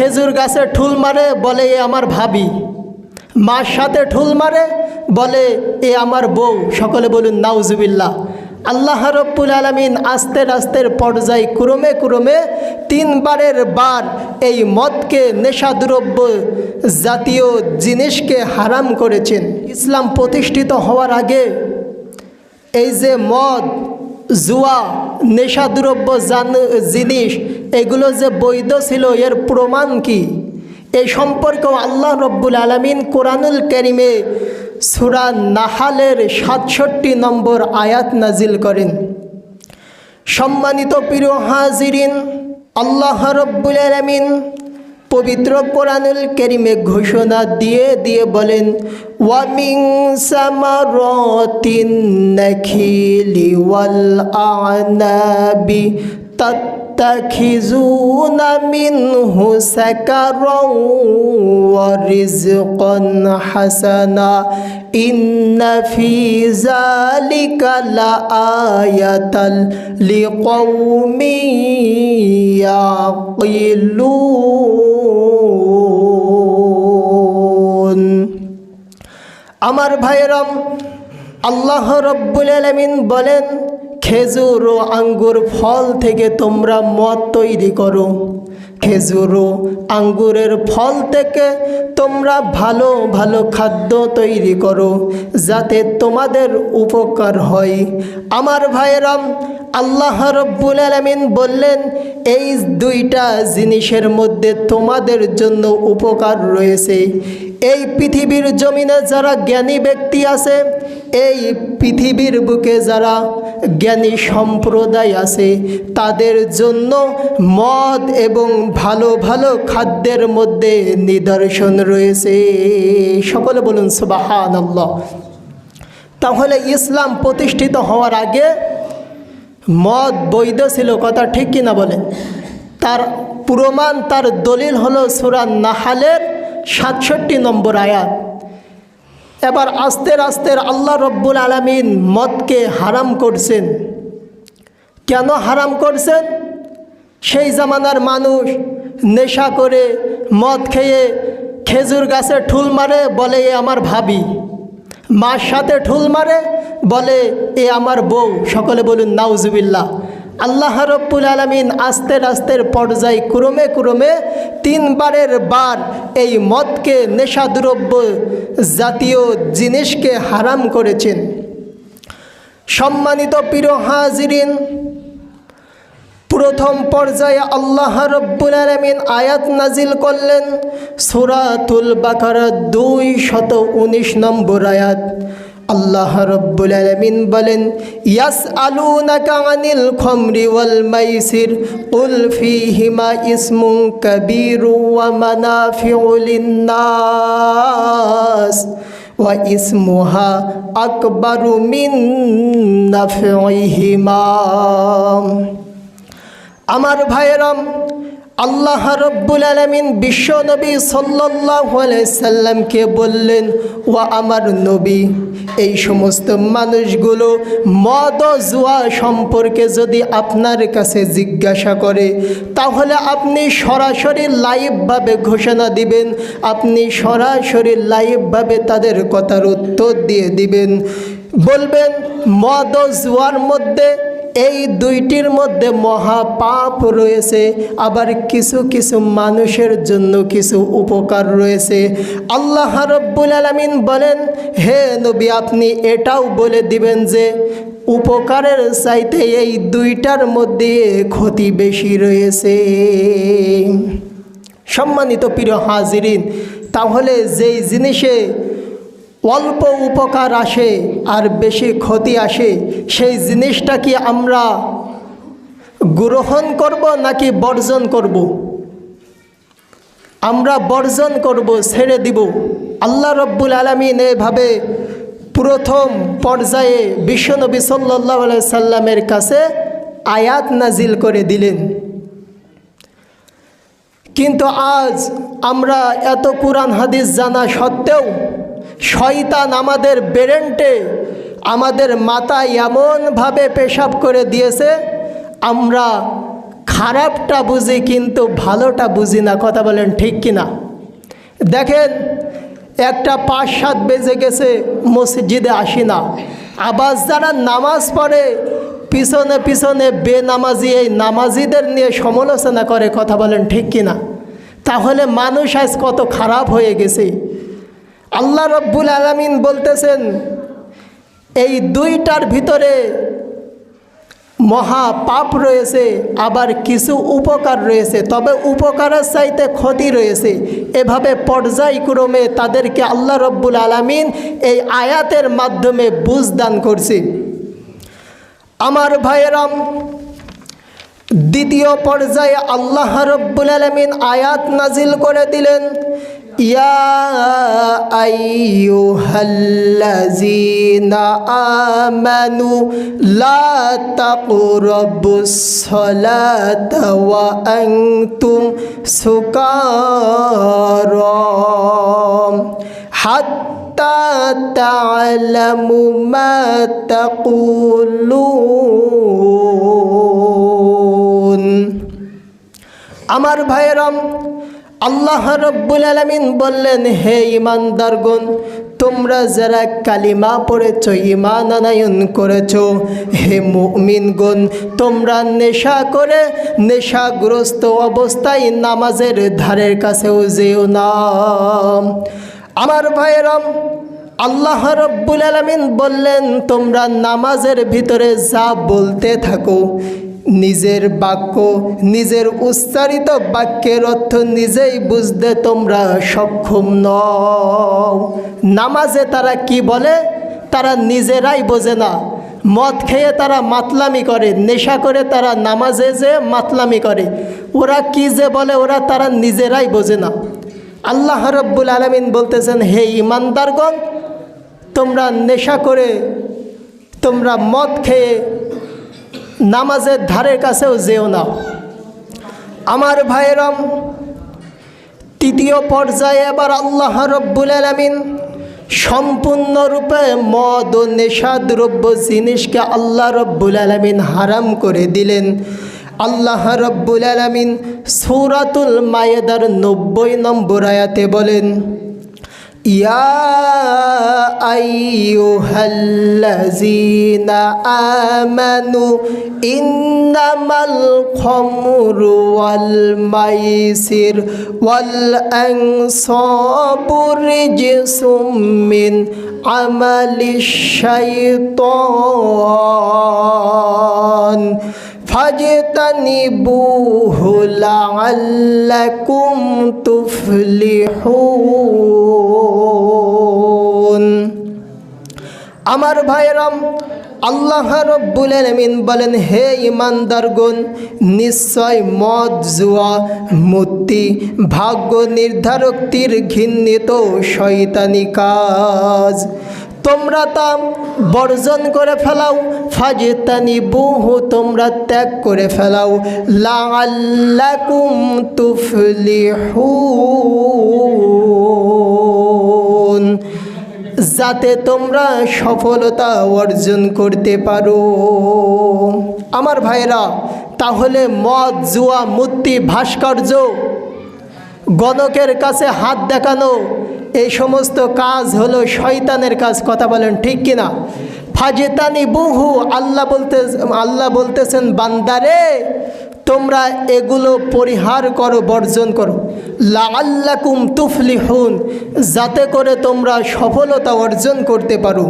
খেজুর গাছে ঠুল মারে, বলে এ আমার ভাবি। মার সাথে ঠুল মারে, বলে এ আমার বউ। সকলে বলুন নাউজুবিল্লাহ। আল্লাহ রব্বুল আলামিন আস্তে আস্তে পর্যায় ক্রমে ক্রমে 3 বারের বার এই মদকে, নেশাদ্রব্য জাতীয় জিনিসকে হারাম করেছেন। ইসলাম প্রতিষ্ঠিত হওয়ার আগে এই যে মদ, জুয়া, নেশাদ্রব্য জিনিস এগুলো যে বৈধ ছিল, এর প্রমাণ কি? এই সম্পর্কেও আল্লাহ রব্বুল আলামিন কোরআনুল কারীমে সূরা নাহালের 67 নম্বর আয়াত নাজিল করেন। সম্মানিত প্রিয় হাজিরিন, আল্লাহ রব্বুল আলামিন পবিত্র কোরআনুল কারীমে ঘোষণা দিয়ে বলেন, ওয়া মিন সামারাতিন নাখিলি ওয়াল আনাবি তাত্তাখিজুনা মিনহু সাকারাও ওয়া রিজকান হাসানা ইন্না ফি যালিকা লাআয়াতাল লিকাউমিন ইয়াকিলুন। আমার ভাইয়েরাম, আল্লাহ রব্বুল আলামিন বলেন, খেজুর ও আঙ্গুর ফল থেকে তোমরা মদ তৈরি করো। খেজুর ও আঙ্গুরের ফল থেকে তোমরা ভালো ভালো খাদ্য তৈরি করো, যাতে তোমাদের উপকার হয়। আমার ভাইয়েরাম, আল্লাহ রব্বুল আলামিন বললেন, এই 2টা জিনিসের মধ্যে তোমাদের জন্য উপকার রয়েছে। এই পৃথিবীর জমিনে যারা জ্ঞানী ব্যক্তি আছে, এই পৃথিবীর বুকে যারা জ্ঞানী সম্প্রদায় আছে, তাদের জন্য মদ এবং ভালো ভালো খাদ্যের মধ্যে নিদর্শন রয়েছে। সকলে বলুন সুবহানাল্লাহ। তাহলে ইসলাম প্রতিষ্ঠিত হওয়ার আগে মদ বৈধ ছিল, কথা ঠিক কিনা বলেন? তার প্রমাণ, তার দলিল হলো সূরা নাহালের 67 নম্বর আয়াত। এবার আস্তে আস্তে আল্লাহ রব্বুল আলামিন মদকে হারাম করছেন। কেন হারাম করছেন? সেই জামানার মানুষ নেশা করে, মদ খেয়ে খেজুর গাছে ঠুল মারে, বলে এ আমার ভাবি। মার সাথে ঠুল মারে, বলে এ আমার বউ। সকলে বলুন নাউজুবিল্লাহ। আল্লাহ রব্বুল আলামিন আস্তে আস্তে পর্যায় ক্রমে ক্রমে 3 বারের বার এই মদকে, নেশাদ্রব্য জাতীয় জিনিসকে হারাম করেছেন। সম্মানিত প্রিয় হাজিরিন, প্রথম পর্যায়ে আল্লাহ রব্বুল আলামিন আয়াত নাজিল করলেন সূরাতুল বাকারা 219 নম্বর আয়াত। আল্লাহ রব্বুল আলামিন বলেন, ইয়াসআলুনাকা আনিল খামরি ওয়াল মাইসির কুল ফীহিমা ইসমুন কাবীরু ওয়া মানাফিউ লিন-নাস ওয়া ইসমুহা আকবারু মিন নাফইহিমা। আমার ভাইয়েরাম, আল্লাহ রব্বুল আলামিন বিশ্ব নবী সাল্লাল্লাহু আলাইহি সাল্লামকে বললেন, ও আমার নবী, এই সমস্ত মানুষগুলো মদ ও জুয়া সম্পর্কে যদি আপনার কাছে জিজ্ঞাসা করে, তাহলে আপনি সরাসরি লাইভভাবে ঘোষণা দিবেন, আপনি সরাসরি লাইভভাবে তাদের কথার উত্তর দিয়ে দিবেন। বলবেন, মদ ও জুয়ার মধ্যে, এই 2টির মধ্যে মহা পাপ রয়েছে, আবার কিছু কিছু মানুষের জন্য কিছু উপকার রয়েছে। আল্লাহ রব্বুল আলামিন বলেন, হে নবী, আপনি এটাও বলে দিবেন যে উপকারের চাইতে এই 2টার মধ্যে ক্ষতি বেশি রয়েছে। সম্মানিত প্রিয় হাজিরিন, তাহলে যেই জিনিসে অল্প উপকার আসে আর বেশি ক্ষতি আসে, সেই জিনিসটা কি আমরা গ্রহণ করব নাকি বর্জন করব? আমরা বর্জন করব, ছেড়ে দিব। আল্লাহ রব্বুল আলামিন এভাবে প্রথম পর্যায়ে বিশ্বনবী সাল্লাল্লাহু আলাইহি সাল্লামের কাছে আয়াত নাজিল করে দিলেন। কিন্তু আজ আমরা এত কুরআন হাদিস জানা সত্ত্বেও শয়তান আমাদের ব্রেনটে, আমাদের মাথায় এমনভাবে পেশাব করে দিয়েছে, আমরা খারাপটা বুঝি কিন্তু ভালোটা বুঝি না। কথা বলেন ঠিক কিনা? দেখেন, একটা 5-7 বেজে গেছে, মসজিদে আসি না, আবার যারা নামাজ পড়ে পিছনে পিছনে বেনামাজি এই নামাজিদের নিয়ে সমালোচনা করে। কথা বলেন ঠিক কিনা? তাহলে মানুষ আজ কত খারাপ হয়ে গেছে। আল্লাহ রব্বুল আলামিন বলতেছেন এই দুইটার ভিতরে মহা পাপ রয়েছে, আবার কিছু উপকার রয়েছে, তবে উপকারের চাইতে ক্ষতি রয়েছে। এভাবে পর্যায়ক্রমে তাদেরকে আল্লাহ রব্বুল আলামিন এই আয়াতের মাধ্যমে বুঝ দান করছে। আমার ভাইয়েরাম, দ্বিতীয় পর্যায়ে আল্লাহ রব্বুল আলামিন আয়াত নাজিল করে দিলেন, ইয়া আইয়ুহাল্লাযীনা আমানু লা তাকরাবুস সালাতা ওয়া আনতুম সুকারা হাত্তা তা'লামু মা তাকুলুন। আমার ভাইয়েরাম, আল্লাহ রব্বুল আলামিন বললেন, হে ঈমানদারগণ, তোমরা যারা কালিমা পড়েছ, ঈমান আনয়ন করেছ, হে মুমিনগণ, তোমরা নেশা করে নেশাগ্রস্ত অবস্থায় নামাজের ধারের কাছেও যেও না। আমার ভাইয়েরাম, আল্লাহ রব্বুল আলামিন বললেন, তোমরা নামাজের ভিতরে যা বলতে থাকো, নিজের বাক্য, নিজের উচ্চারিত বাক্যের অর্থ নিজেই বুঝতে তোমরা সক্ষম নও। নামাজে তারা কি বলে তারা নিজেরাই বোঝে না। মদ খেয়ে তারা মাতলামি করে, নেশা করে তারা নামাজে যে মাতলামি করে, ওরা কি যে বলে ওরা তারা নিজেরাই বোঝে না। আল্লাহ রব্বুল আলামিন বলতেছেন, হে ঈমানদারগণ, তোমরা নেশা করে, তোমরা মদ খেয়ে নামাজের ধারের কাছেও যেও না। আমার ভাইয়েরাম, তৃতীয় পর্যায়ে এবার আল্লাহ রব্বুল আলামিন সম্পূর্ণরূপে মদ ও নেশাদ্রব্য জিনিসকে আল্লাহ রব্বুল আলামিন হারাম করে দিলেন। আল্লাহ রব্বুল আলামিন সূরাতুল মায়েদার 90 নম্বর আয়াতে বলেন, ইয়া আইয়ুহাল্লাযীনা আমানু ইন্নামাল খামরু ওয়াল মাইসির ওয়াল আনসাবু রিজসুম মিন আমালিশ শাইতান ফাজতানিবুহু লাআল্লাকুম তুফলিহুন। আমার ভাইয়েরাম, আল্লাহ রব্বুল আলামিন বলেন, হে ঈমানদারগণ, নিশ্চয় মদ, জুয়া, মূর্তি, ভাগ্য নির্ধারক তীর ঘৃণিত শয়তানি কাজ, তোমরা তা বর্জন করে ফেলাও। ফাজতানিবুহু, তোমরা ত্যাগ করে ফেলাও। লাআল্লাকুম তুফলিহুন, যাতে তোমরা সফলতা অর্জন করতে পারো। আমার ভাইরা, তাহলে মদ, জুয়া, মূর্তি, ভাস্কর্য, গণকের কাছে হাত দেখানো, এই সমস্ত কাজ হলো শয়তানের কাজ। কথা বলেন ঠিক কিনা? ফাজতানিবুহু, আল্লাহ বলতেছেন, বান্দারে তোমরা এগুলো পরিহার করো, বর্জন করো। লাআল্লাকুম তুফলিহুন, যাতে করে তোমরা সফলতা অর্জন করতে পারো।